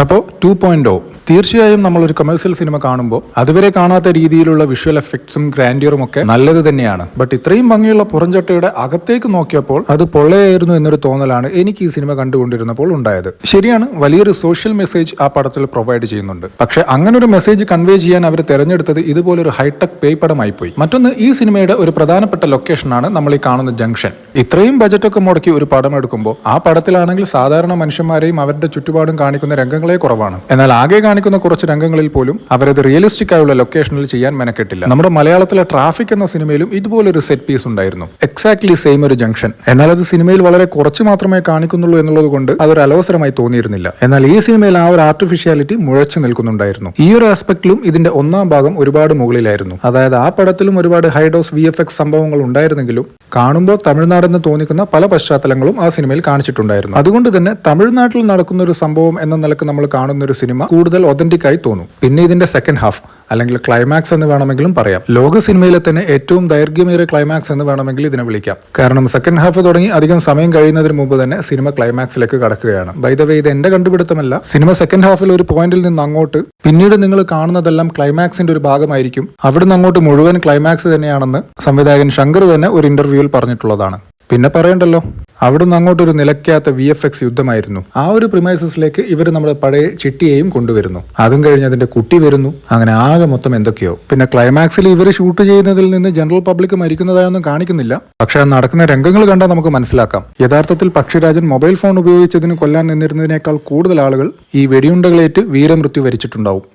അപ്പോൾ 2.0 തീർച്ചയായും നമ്മളൊരു കമേഴ്സ്യൽ സിനിമ കാണുമ്പോൾ അതുവരെ കാണാത്ത രീതിയിലുള്ള വിഷ്വൽ എഫക്ട്സും ഗ്രാൻഡിയറും ഒക്കെ നല്ലത് തന്നെയാണ്. ബട്ട് ഇത്രയും ഭംഗിയുള്ള പുറംചട്ടയുടെ അകത്തേക്ക് നോക്കിയപ്പോൾ അത് പൊള്ളയായിരുന്നു എന്നൊരു തോന്നലാണ് എനിക്ക് ഈ സിനിമ കണ്ടുകൊണ്ടിരുന്നപ്പോൾ ഉണ്ടായത്. ശരിയാണ്, വലിയൊരു സോഷ്യൽ മെസ്സേജ് ആ പടത്തിൽ പ്രൊവൈഡ് ചെയ്യുന്നുണ്ട്. പക്ഷെ അങ്ങനെ ഒരു മെസ്സേജ് കൺവേ ചെയ്യാൻ അവർ തെരഞ്ഞെടുത്തത് ഇതുപോലൊരു ഹൈടെക് പേയ്പടമായി പോയി. മറ്റൊന്ന്, ഈ സിനിമയുടെ ഒരു പ്രധാനപ്പെട്ട ലൊക്കേഷനാണ് നമ്മൾ ഈ കാണുന്ന ജംഗ്ഷൻ. ഇത്രയും ബജറ്റൊക്കെ മുടക്കി ഒരു പടം എടുക്കുമ്പോൾ ആ പടത്തിലാണെങ്കിൽ സാധാരണ മനുഷ്യന്മാരെയും അവരുടെ ചുറ്റുപാടും കാണിക്കുന്ന രംഗങ്ങളെ കുറവാണ്. എന്നാൽ ആകെ കാണിക്കുന്ന കുറച്ച് രംഗങ്ങളിൽ പോലും അവരത് റിയലിസ്റ്റിക് ആയുള്ള ലൊക്കേഷനിൽ ചെയ്യാൻ മെനക്കെട്ടില്ല. നമ്മുടെ മലയാളത്തിലെ ട്രാഫിക് എന്ന സിനിമയിലും ഇതുപോലൊരു സെറ്റ് പീസ് ഉണ്ടായിരുന്നു. എക്സാക്ട്ലി സെയിം ഒരു ജംഗ്ഷൻ. എന്നാൽ അത് സിനിമയിൽ വളരെ കുറച്ച് മാത്രമേ കാണിക്കുന്നുള്ളൂ എന്നുള്ളത് കൊണ്ട് അതൊരു അലോസരമായി തോന്നിയിരുന്നില്ല. എന്നാൽ ഈ സിനിമയിൽ ആ ഒരു ആർട്ടിഫിഷ്യാലിറ്റി മുഴച്ചു നിൽക്കുന്നുണ്ടായിരുന്നു. ഈ ഒരു ആസ്പെക്റ്റിലും ഇതിന്റെ ഒന്നാം ഭാഗം ഒരുപാട് മുകളിലായിരുന്നു. അതായത് ആ പടത്തിലും ഒരുപാട് ഹൈഡോസ് VFX സംഭവങ്ങൾ ഉണ്ടായിരുന്നെങ്കിലും കാണുമ്പോൾ തമിഴ്നാടെന്ന് തോന്നിക്കുന്ന പല പശ്ചാത്തലങ്ങളും ആ സിനിമയിൽ കാണിച്ചിട്ടുണ്ടായിരുന്നു. അതുകൊണ്ട് തന്നെ തമിഴ്നാട്ടിൽ നടക്കുന്ന ഒരു സംഭവം എന്ന നിലക്ക് നമ്മൾ കാണുന്ന ഒരു സിനിമ കൂടുതൽ ഒതന്റിക് ആയി തോന്നും. പിന്നെ ഇതിന്റെ സെക്കൻഡ് ഹാഫ് അല്ലെങ്കിൽ ക്ലൈമാക്സ് എന്ന് വേണമെങ്കിലും പറയാം. ലോക സിനിമയിലെ തന്നെ ഏറ്റവും ദൈർഘ്യമേറിയ ക്ലൈമാക്സ് എന്ന് വേണമെങ്കിൽ ഇതിനെ വിളിക്കാം. കാരണം സെക്കൻഡ് ഹാഫ് തുടങ്ങി അധികം സമയം കഴിയുന്നതിന് മുമ്പ് തന്നെ സിനിമ ക്ലൈമാക്സിലേക്ക് കടക്കുകയാണ്. ബൈ ദ വേ, ഇത് എന്റെ കണ്ടുപിടുത്തമല്ല. സിനിമ സെക്കൻഡ് ഹാഫിൽ ഒരു പോയിന്റിൽ നിന്ന് അങ്ങോട്ട് പിന്നീട് നിങ്ങൾ കാണുന്നതെല്ലാം ക്ലൈമാക്സിന്റെ ഒരു ഭാഗമായിരിക്കും. അവിടുന്ന് അങ്ങോട്ട് മുഴുവൻ ക്ലൈമാക്സ് തന്നെയാണെന്ന് സംവിധായകൻ ശങ്കർ തന്നെ ഒരു ഇന്റർവ്യൂവിൽ പറഞ്ഞിട്ടുള്ളതാണ്. പിന്നെ പറയണ്ടല്ലോ, അവിടുന്ന് അങ്ങോട്ടൊരു നിലയ്ക്കാത്ത VFX യുദ്ധമായിരുന്നു. ആ ഒരു പ്രിമൈസസിലേക്ക് ഇവർ നമ്മുടെ പഴയ ചിട്ടിയെയും കൊണ്ടുവരുന്നു. അതും കഴിഞ്ഞ് അതിന്റെ കുട്ടി വരുന്നു. അങ്ങനെ ആകെ മൊത്തം എന്തൊക്കെയോ. പിന്നെ ക്ലൈമാക്സിൽ ഇവർ ഷൂട്ട് ചെയ്യുന്നതിൽ നിന്ന് ജനറൽ പബ്ലിക് മരിക്കുന്നതായൊന്നും കാണിക്കുന്നില്ല. പക്ഷെ ആ നടക്കുന്ന രംഗങ്ങൾ കണ്ടാൽ നമുക്ക് മനസ്സിലാക്കാം. യഥാർത്ഥത്തിൽ പക്ഷിരാജൻ മൊബൈൽ ഫോൺ ഉപയോഗിച്ചതിന് കൊല്ലാൻ നിന്നിരുന്നതിനേക്കാൾ കൂടുതൽ ആളുകൾ ഈ വെടിയുണ്ടകളേറ്റ് വീരമൃത്യു വരിച്ചിട്ടുണ്ടാവും.